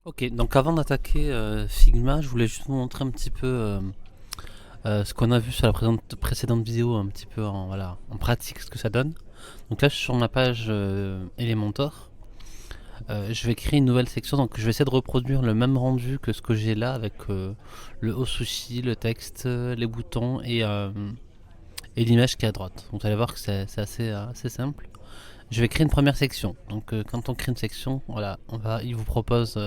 Ok, donc avant d'attaquer Figma, je voulais juste vous montrer un petit peu ce qu'on a vu sur la précédente vidéo, un petit peu voilà, en pratique ce que ça donne. Donc là je suis sur ma page Elementor. Je vais créer une nouvelle section, donc je vais essayer de reproduire le même rendu que ce que j'ai là avec le haut sushi, le texte, les boutons et l'image qui est à droite. Donc vous allez voir que c'est assez simple. Je vais créer une première section. Donc quand on crée une section, voilà, il vous propose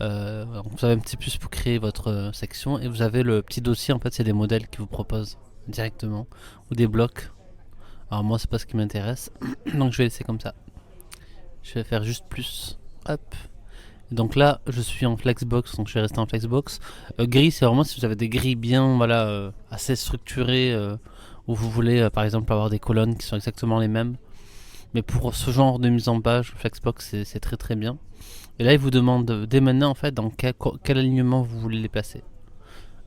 vous avez un petit plus pour créer votre section et vous avez le petit dossier. En fait, c'est des modèles qui vous proposent directement ou des blocs. Alors moi, c'est pas ce qui m'intéresse, donc je vais laisser comme ça. Je vais faire juste plus. Hop. Donc là, je suis en flexbox, donc je vais rester en flexbox. Gris, c'est vraiment si vous avez des grilles bien, voilà, assez structurées, où vous voulez, par exemple, avoir des colonnes qui sont exactement les mêmes. Mais pour ce genre de mise en page, flexbox, c'est très très bien. Et là, il vous demande dès maintenant, en fait, dans quel alignement vous voulez les placer.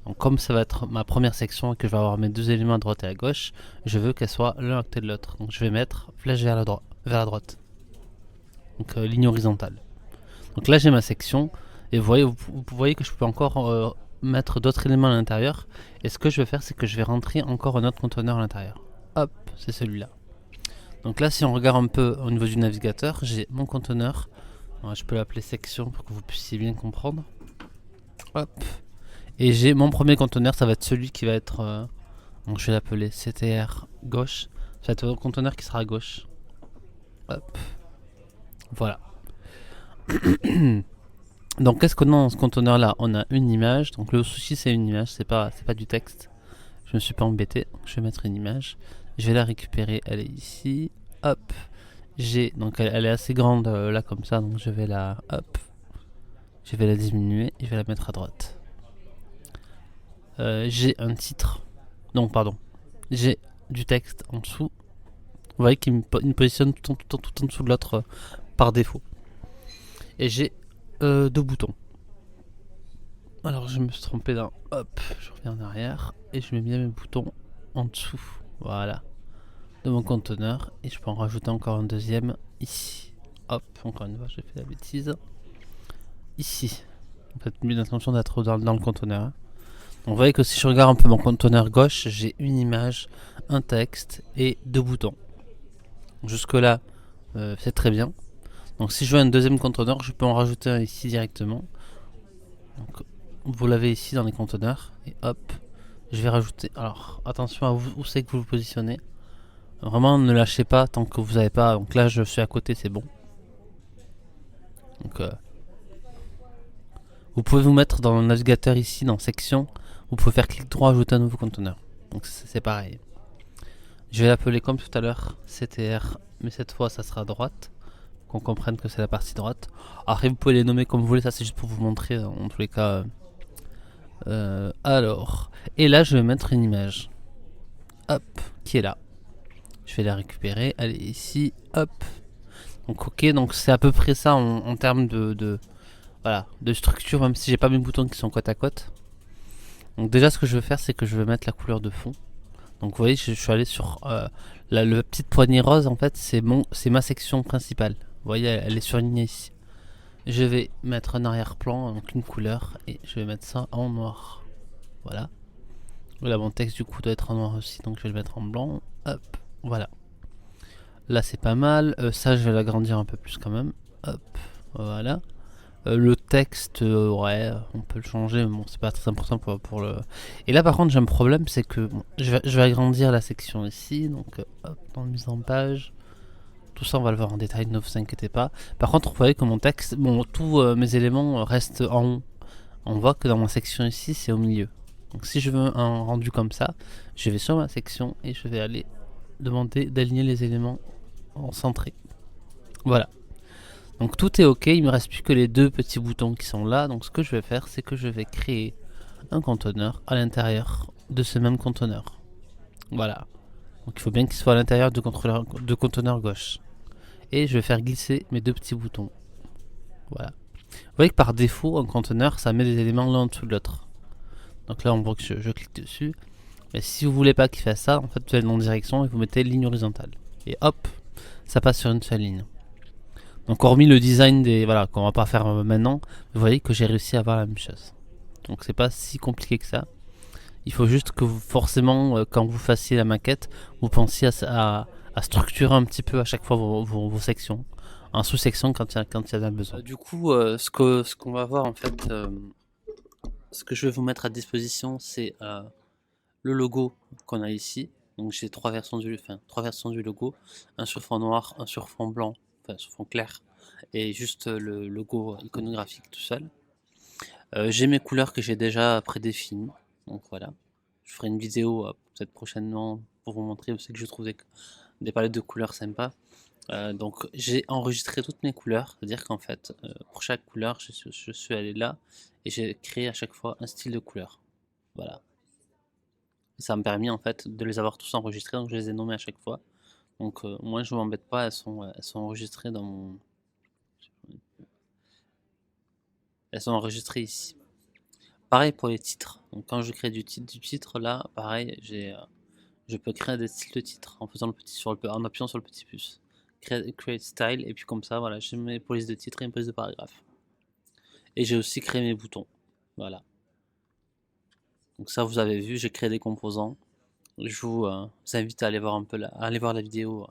Donc, comme ça va être ma première section et que je vais avoir mes deux éléments à droite et à gauche, je veux qu'elles soient l'un à côté de l'autre. Donc, je vais mettre flèche vers la droite. Donc, ligne horizontale. Donc là, j'ai ma section. Et vous voyez que je peux encore mettre d'autres éléments à l'intérieur. Et ce que je vais faire, c'est que je vais rentrer encore un autre conteneur à l'intérieur. Hop, c'est celui-là. Donc là, si on regarde un peu au niveau du navigateur, j'ai mon conteneur. Alors, je peux l'appeler section pour que vous puissiez bien comprendre. Hop. Et j'ai mon premier conteneur, ça va être celui qui va être. Donc je vais l'appeler CTR gauche. Ça va être le conteneur qui sera à gauche. Hop. Voilà. Donc qu'est-ce qu'on a dans ce conteneur là? On a une image. Donc le souci c'est une image, c'est pas du texte. Je me suis pas embêté. Donc, je vais mettre une image. Je vais la récupérer. Elle est ici. Hop. Donc elle est assez grande là comme ça. Donc je vais la. Hop. Je vais la diminuer. Et je vais la mettre à droite. J'ai un titre. Non, pardon. J'ai du texte en dessous. Vous voyez qu'il me positionne tout en dessous de l'autre par défaut. Et j'ai deux boutons. Alors je me suis trompé d'un. Hop, je reviens en arrière. Et je mets bien mes boutons en dessous. Voilà. De mon conteneur. Et je peux en rajouter encore un deuxième ici. Hop, encore une fois, j'ai fait la bêtise. Ici. Faites bien attention d'être dans le conteneur. Hein. Donc, vous voyez que si je regarde un peu mon conteneur gauche, j'ai une image, un texte et deux boutons. Jusque là, c'est très bien. Donc si je veux un deuxième conteneur, je peux en rajouter un ici directement. Donc vous l'avez ici dans les conteneurs. Et hop, je vais rajouter. Alors attention à où c'est que vous le positionnez. Vraiment ne lâchez pas tant que vous n'avez pas. Donc là je suis à côté, c'est bon. Donc vous pouvez vous mettre dans le navigateur ici, dans section. Vous pouvez faire clic droit, ajouter un nouveau conteneur. Donc c'est pareil. Je vais l'appeler comme tout à l'heure CTR, mais cette fois ça sera à droite. Qu'on comprenne que c'est la partie droite. Après, vous pouvez les nommer comme vous voulez, ça c'est juste pour vous montrer en tous les cas. Alors, et là je vais mettre une image. Hop, qui est là. Je vais la récupérer, elle est ici, hop. Donc ok, donc c'est à peu près ça en termes voilà, de structure, même si j'ai pas mes boutons qui sont côte à côte. Donc déjà ce que je vais faire, c'est que je vais mettre la couleur de fond. Donc vous voyez, je suis allé sur la petite poignée rose, en fait, c'est ma section principale. Vous voyez, elle est surlignée ici. Je vais mettre un arrière-plan, donc une couleur, et je vais mettre ça en noir. Voilà. Là, mon texte du coup doit être en noir aussi, donc je vais le mettre en blanc. Hop, voilà. Là, c'est pas mal. Ça, je vais l'agrandir un peu plus quand même. Hop, voilà. Le texte, ouais, on peut le changer, mais bon, c'est pas très important pour le. Et là, par contre, j'ai un problème, c'est que bon, je vais agrandir la section ici, donc hop, dans la mise en page. Tout ça, on va le voir en détail, ne vous inquiétez pas. Par contre, vous voyez que mon texte, bon, tous mes éléments restent en haut. On voit que dans ma section ici, c'est au milieu. Donc si je veux un rendu comme ça, je vais sur ma section et je vais aller demander d'aligner les éléments en centré. Voilà. Donc tout est ok, il me reste plus que les deux petits boutons qui sont là. Donc ce que je vais faire, c'est que je vais créer un conteneur à l'intérieur de ce même conteneur. Voilà. Donc il faut bien qu'il soit à l'intérieur de conteneur gauche. Et je vais faire glisser mes deux petits boutons. Voilà. Vous voyez que par défaut, un conteneur, ça met des éléments l'un en dessous de l'autre. Donc là, on voit que je clique dessus. Mais si vous voulez pas qu'il fasse ça, en fait, vous allez dans direction et vous mettez ligne horizontale. Et hop, ça passe sur une seule ligne. Donc hormis le design des voilà qu'on va pas faire maintenant, vous voyez que j'ai réussi à avoir la même chose. Donc c'est pas si compliqué que ça. Il faut juste que vous, forcément, quand vous fassiez la maquette, vous pensiez à structurer un petit peu à chaque fois vos sections, en sous-section quand il y en a besoin. Du coup, ce qu'on va voir en fait, ce que je vais vous mettre à disposition, c'est le logo qu'on a ici. Donc j'ai trois versions du logo, un sur fond noir, un sur fond blanc, enfin sur fond clair, et juste le logo iconographique tout seul. J'ai mes couleurs que j'ai déjà prédéfinies, donc voilà. Je ferai une vidéo peut-être prochainement pour vous montrer aussi que je trouve des palettes de couleurs sympas. Donc j'ai enregistré toutes mes couleurs, c'est-à-dire qu'en fait, pour chaque couleur, je suis allé là et j'ai créé à chaque fois un style de couleur. Voilà. Et ça m'a permis en fait de les avoir tous enregistrés, donc je les ai nommés à chaque fois. Donc moi je m'embête pas, elles sont enregistrées dans mon... Elles sont enregistrées ici. Pareil pour les titres. Donc quand je crée du titre là, pareil, je peux créer des styles de titre en faisant en appuyant sur le petit plus. Create style et puis comme ça, voilà, j'ai mes polices de titre et mes polices de paragraphe. Et j'ai aussi créé mes boutons. Voilà. Donc ça, vous avez vu, j'ai créé des composants. Je vous invite à aller voir un peu aller voir la vidéo,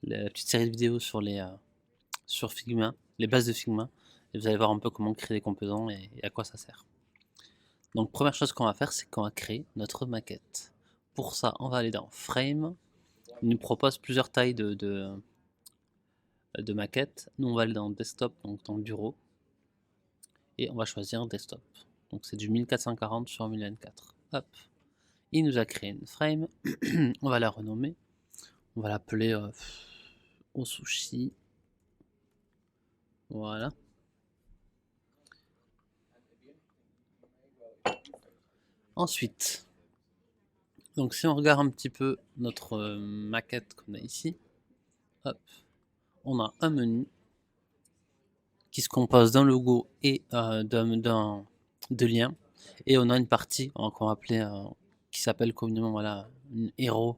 la petite série de vidéos sur Figma, les bases de Figma. Et vous allez voir un peu comment créer des composants et à quoi ça sert. Donc première chose qu'on va faire, c'est qu'on va créer notre maquette. Pour ça, on va aller dans Frame. Il nous propose plusieurs tailles de maquettes. Nous, on va aller dans Desktop, donc dans Bureau. Et on va choisir Desktop. Donc c'est du 1440 sur 1024. Hop. Il nous a créé une frame. On va la renommer. On va l'appeler Osushi. Voilà. Ensuite, donc si on regarde un petit peu notre maquette qu'on a ici, hop, on a un menu qui se compose d'un logo et de liens. Et on a une partie qu'on va appeler, qui s'appelle communément voilà, une hero,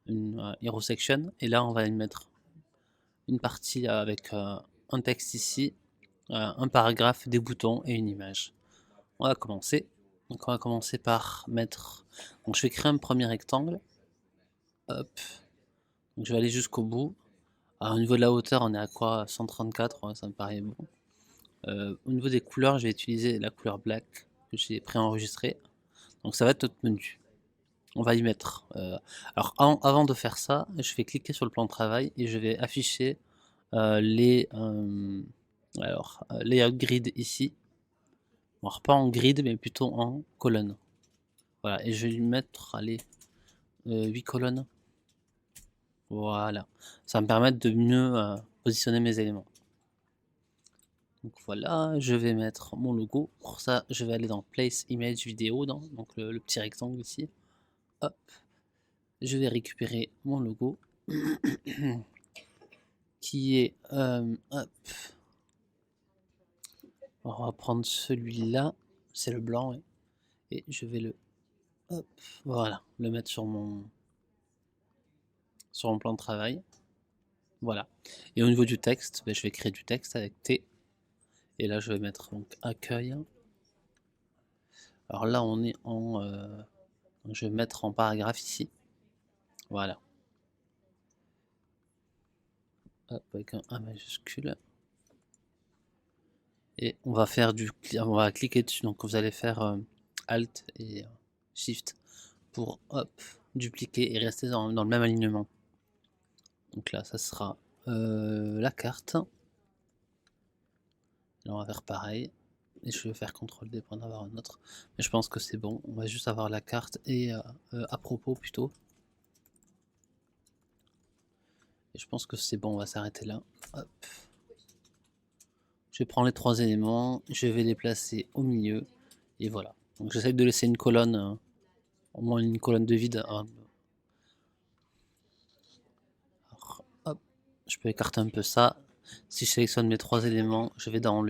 une hero section. Et là, on va y mettre une partie avec un texte ici, un paragraphe, des boutons et une image. On va commencer. Donc on va commencer par mettre... Donc je vais créer un premier rectangle. Hop. Donc je vais aller jusqu'au bout. Alors, au niveau de la hauteur, on est à quoi? 134, ouais, ça me paraît bon. Au niveau des couleurs, je vais utiliser la couleur black que j'ai préenregistrée. Donc ça va être notre menu. On va y mettre. Alors avant de faire ça, je vais cliquer sur le plan de travail et je vais afficher les layout grid ici. Alors pas en grid mais plutôt en colonne. Voilà, et je vais lui mettre allez 8 colonnes. Voilà, ça va me permettre de mieux positionner mes éléments. Donc voilà, je vais mettre mon logo. Pour ça, je vais aller dans Place Image Vidéo, donc le petit rectangle ici. Hop, je vais récupérer mon logo qui est hop. On va prendre celui-là, c'est le blanc, ouais. Et je vais le hop, voilà, le mettre sur mon plan de travail. Voilà. Et au niveau du texte, je vais créer du texte avec T. Et là, je vais mettre donc accueil. Alors là, on est en je vais mettre en paragraphe ici. Voilà. Hop, avec un A majuscule. Et on va faire on va cliquer dessus. Donc vous allez faire Alt et Shift pour hop, dupliquer et rester dans le même alignement. Donc là, ça sera la carte. Là, on va faire pareil. Et je vais faire CTRL-D pour en avoir un autre. Mais je pense que c'est bon. On va juste avoir la carte et à propos plutôt. Et je pense que c'est bon, on va s'arrêter là. Hop. Je prends les trois éléments, je vais les placer au milieu. Et voilà. Donc j'essaie de laisser une colonne, au moins une colonne de vide. Alors, hop. Je peux écarter un peu ça. Si je sélectionne mes trois éléments, je vais dans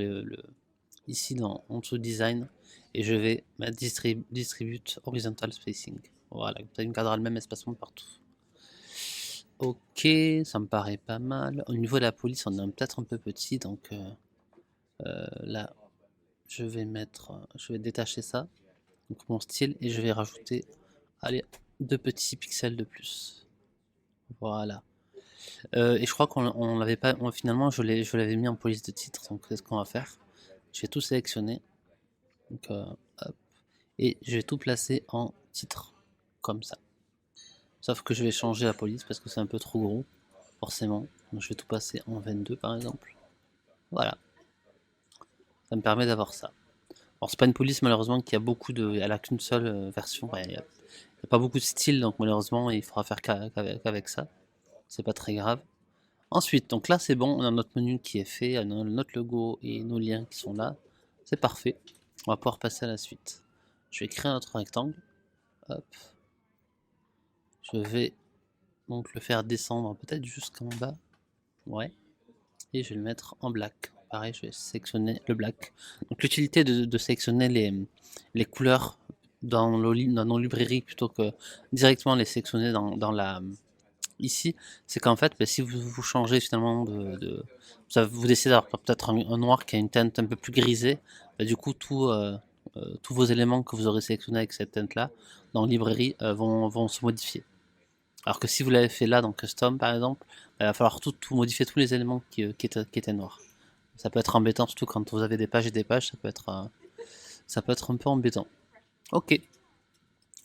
ici en dessous design et je vais mettre distribute horizontal spacing. Voilà, ça me cadrera le même espacement partout. Ok, ça me paraît pas mal. Au niveau de la police, on est peut-être un peu petit, donc là, je vais détacher ça, donc mon style, et je vais rajouter, allez, 2 petits pixels de plus. Voilà. Et je crois qu'on l'avait pas, finalement, je l'avais mis en police de titre, donc c'est ce qu'on va faire. Je vais tout sélectionner, donc hop, et je vais tout placer en titre, comme ça. Sauf que je vais changer la police parce que c'est un peu trop gros, forcément. Donc je vais tout passer en 22 par exemple. Voilà, ça me permet d'avoir ça. Alors c'est pas une police malheureusement qui a beaucoup de... Elle a qu'une seule version, il n'y a pas beaucoup de style, donc malheureusement il faudra faire qu'avec ça. C'est pas très grave. Ensuite, donc là c'est bon, on a notre menu qui est fait, on a notre logo et nos liens qui sont là. C'est parfait. On va pouvoir passer à la suite. Je vais créer notre rectangle. Hop. Je vais donc le faire descendre peut-être jusqu'en bas. Ouais. Et je vais le mettre en black. Pareil, je vais sélectionner le black. Donc l'utilité de sélectionner les couleurs dans nos librairies plutôt que directement les sélectionner dans la ici, c'est qu'en fait, si vous changez finalement vous décidez d'avoir peut-être un noir qui a une teinte un peu plus grisée, du coup tous vos éléments que vous aurez sélectionnés avec cette teinte là dans la librairie vont se modifier. Alors que si vous l'avez fait là dans Custom par exemple, il va falloir tout modifier tous les éléments qui étaient noirs. Ça peut être embêtant, surtout quand vous avez des pages et des pages, ça peut être un peu embêtant. Ok.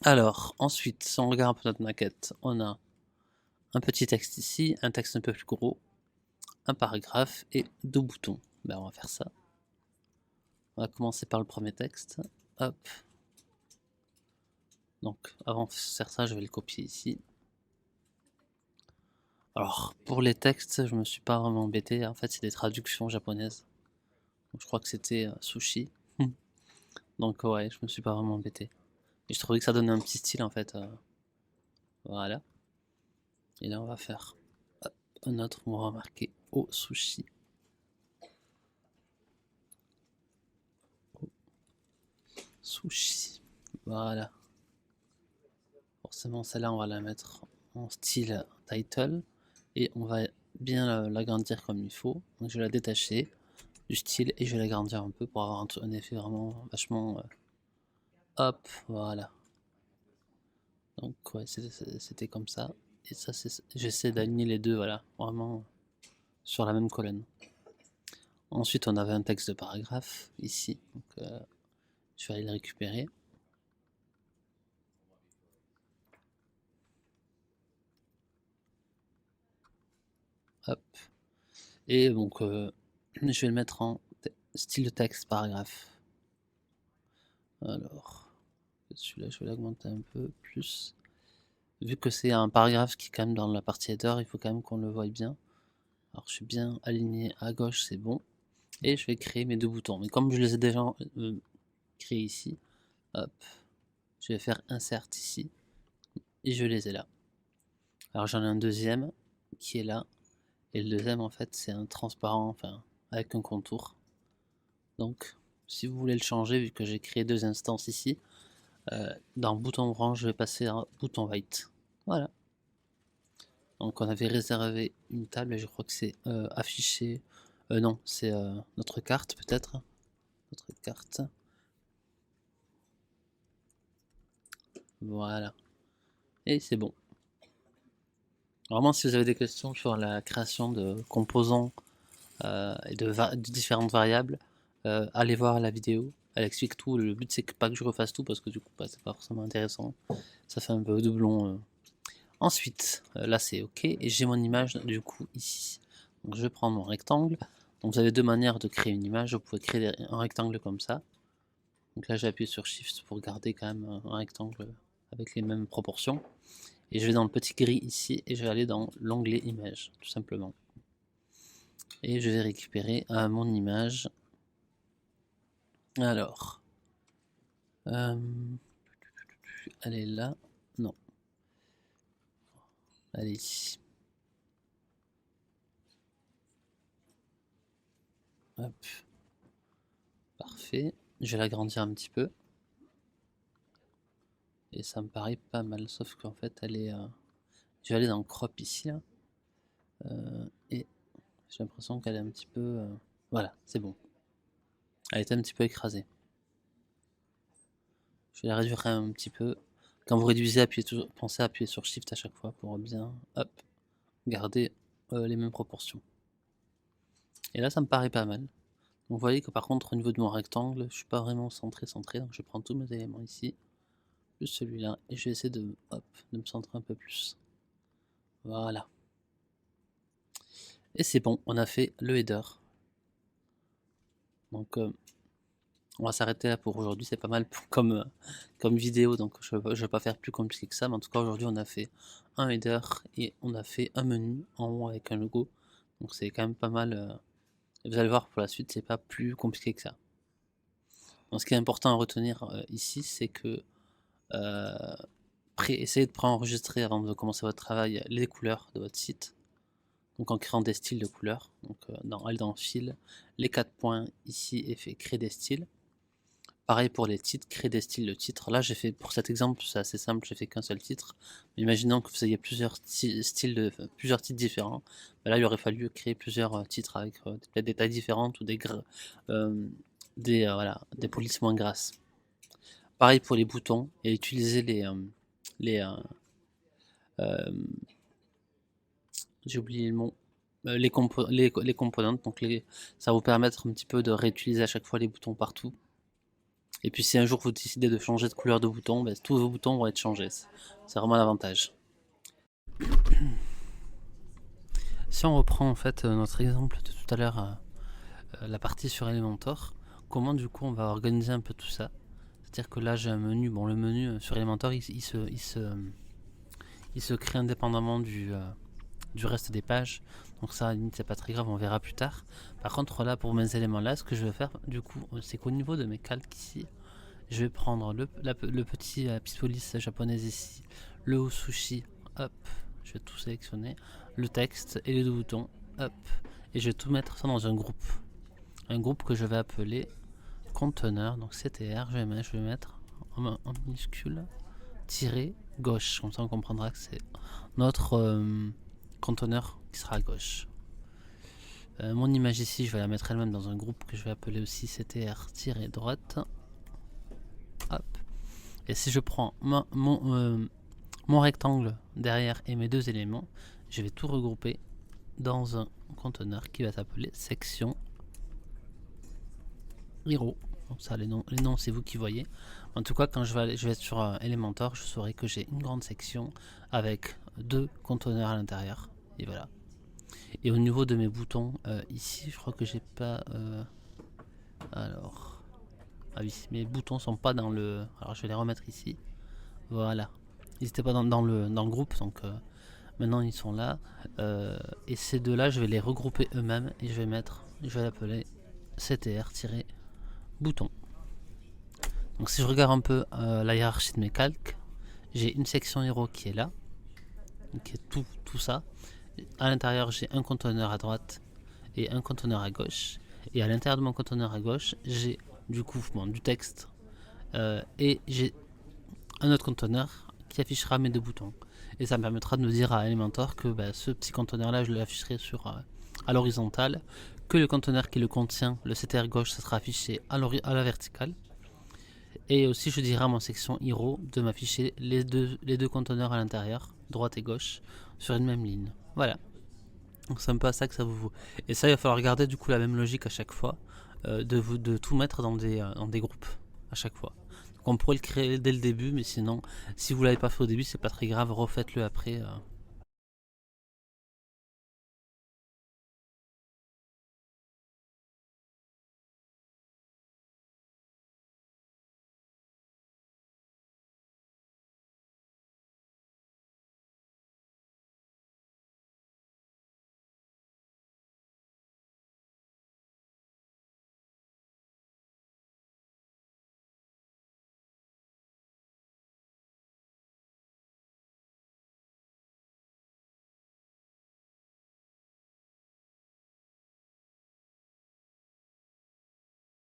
Alors, ensuite, si on regarde un peu notre maquette, on a un petit texte ici, un texte un peu plus gros, un paragraphe et 2 boutons. Ben, on va faire ça. On va commencer par le premier texte. Hop. Donc, avant de faire ça, je vais le copier ici. Alors, pour les textes, je me suis pas vraiment embêté. En fait, c'est des traductions japonaises. Donc, je crois que c'était sushi. Donc, ouais, je me suis pas vraiment embêté. Et je trouvais que ça donnait un petit style en fait. Voilà. Et là, on va faire un autre, on va marquer au sushi. Sushi. Voilà. Forcément, celle-là, on va la mettre en style title. Et on va bien l'agrandir comme il faut. Donc, je vais la détacher du style et je vais l'agrandir un peu pour avoir un effet vraiment vachement. Hop, voilà. Donc, ouais, c'était comme ça. Et ça, j'essaie d'aligner les deux, voilà, vraiment sur la même colonne. Ensuite, on avait un texte de paragraphe ici. Donc, je vais aller le récupérer. Hop. Et donc, je vais le mettre en style de texte paragraphe. Alors, celui-là, je vais l'augmenter un peu plus. Vu que c'est un paragraphe qui est quand même dans la partie header, il faut quand même qu'on le voie bien. Alors, je suis bien aligné à gauche, c'est bon. Et je vais créer mes 2 boutons. Mais comme je les ai déjà créés ici, hop, je vais faire insert ici. Et je les ai là. Alors, j'en ai un deuxième qui est là. Et le deuxième, en fait, c'est un transparent, enfin, avec un contour. Donc, si vous voulez le changer, vu que j'ai créé 2 instances ici, dans bouton orange, je vais passer à bouton white. Voilà. Donc, on avait réservé une table et je crois que c'est affiché. Non, c'est notre carte peut-être. Notre carte. Voilà. Et c'est bon. Vraiment, si vous avez des questions sur la création de composants et de différentes variables, allez voir la vidéo. Elle explique tout. Le but, c'est pas que je refasse tout parce que du coup, bah, c'est pas forcément intéressant. Ça fait un peu doublon. Ensuite, là, c'est OK. Et j'ai mon image du coup ici. Donc, je vais prendre mon rectangle. Donc, vous avez 2 manières de créer une image. Vous pouvez créer un rectangle comme ça. Donc là, j'ai appuyé sur Shift pour garder quand même un rectangle avec les mêmes proportions. Et je vais dans le petit gris ici et je vais aller dans l'onglet image, tout simplement. Et je vais récupérer mon image. Alors, elle est là. Non. Elle est ici. Hop. Parfait. Je vais l'agrandir un petit peu. Et ça me paraît pas mal, sauf qu'en fait, elle est Je vais aller dans crop ici là. Et j'ai l'impression qu'elle est un petit peu... voilà, c'est bon. Elle était un petit peu écrasée. Je vais la réduire un petit peu. Quand vous réduisez, pensez à appuyer sur Shift à chaque fois pour bien garder les mêmes proportions. Et là, ça me paraît pas mal. Donc, vous voyez que par contre, au niveau de mon rectangle, je suis pas vraiment centré. Donc, je prends tous mes éléments ici, plus celui-là, et je vais essayer de me centrer un peu plus. Voilà. Et c'est bon, on a fait le header. Donc, on va s'arrêter là pour aujourd'hui. C'est pas mal comme vidéo, donc je vais pas faire plus compliqué que ça. Mais en tout cas, aujourd'hui, on a fait un header et on a fait un menu en haut avec un logo. Donc, c'est quand même pas mal. Vous allez voir pour la suite, c'est pas plus compliqué que ça. Donc, ce qui est important à retenir ici, c'est que essayez de préenregistrer avant de commencer votre travail les couleurs de votre site. Donc en créant des styles de couleurs. Donc aller dans fil, les 4 points ici et fait créer des styles. Pareil pour les titres, créer des styles de titres. Là j'ai fait, pour cet exemple, c'est assez simple, j'ai fait qu'un seul titre. Mais imaginons que vous ayez plusieurs titres différents. Là il aurait fallu créer plusieurs titres avec peut-être des tailles différentes ou des polices moins grasses. Pareil pour les boutons et utiliser j'ai oublié le mot, les componentes, donc ça va vous permettre un petit peu de réutiliser à chaque fois les boutons partout. Et puis si un jour vous décidez de changer de couleur de bouton, tous vos boutons vont être changés, c'est vraiment l'avantage. Si on reprend en fait notre exemple de tout à l'heure, la partie sur Elementor, comment du coup on va organiser un peu tout ça? C'est-à-dire que là j'ai un menu, bon le menu sur Elementor il se crée indépendamment du reste des pages, donc ça c'est pas très grave, on verra plus tard. Par contre là pour mes éléments là, ce que je vais faire du coup, c'est qu'au niveau de mes calques ici, je vais prendre le petit police japonaise ici, le haut sushi, hop, je vais tout sélectionner, le texte et les deux boutons, hop, et je vais tout mettre ça dans un groupe que je vais appeler conteneur, donc CTR, je vais mettre en minuscule tiré gauche, comme ça on comprendra que c'est notre conteneur qui sera à gauche. Mon image ici, je vais la mettre elle-même dans un groupe que je vais appeler aussi CTR-droite. Hop. Et si je prends mon rectangle derrière et mes deux éléments, je vais tout regrouper dans un conteneur qui va s'appeler section hero. Donc ça, les noms c'est vous qui voyez. En tout cas, quand je vais être sur Elementor, je saurai que j'ai une grande section avec deux conteneurs à l'intérieur. Et voilà. Et au niveau de mes boutons, ici, je crois que j'ai pas... alors... Ah oui, mes boutons sont pas dans le... Alors je vais les remettre ici. Voilà. Ils n'étaient pas dans le groupe, donc maintenant ils sont là. Et ces deux-là, je vais les regrouper eux-mêmes et je vais l'appeler CTR-bouton. Donc si je regarde un peu la hiérarchie de mes calques, j'ai une section hero qui est là, qui est tout ça. À l'intérieur, j'ai un conteneur à droite et un conteneur à gauche. Et à l'intérieur de mon conteneur à gauche, j'ai du coup du texte et j'ai un autre conteneur qui affichera mes deux boutons. Et ça me permettra de me dire à Elementor que ce petit conteneur là, je l'afficherai à l'horizontale, que le conteneur qui le contient, le CTR gauche, ça sera affiché à la verticale. Et aussi je dirai à mon section hero de m'afficher les deux conteneurs à l'intérieur, droite et gauche, sur une même ligne. Voilà. Donc c'est un peu à ça que ça vous... Et ça, il va falloir garder du coup la même logique à chaque fois, de tout mettre dans des groupes à chaque fois. Donc on pourrait le créer dès le début, mais sinon, si vous l'avez pas fait au début, c'est pas très grave, refaites-le après.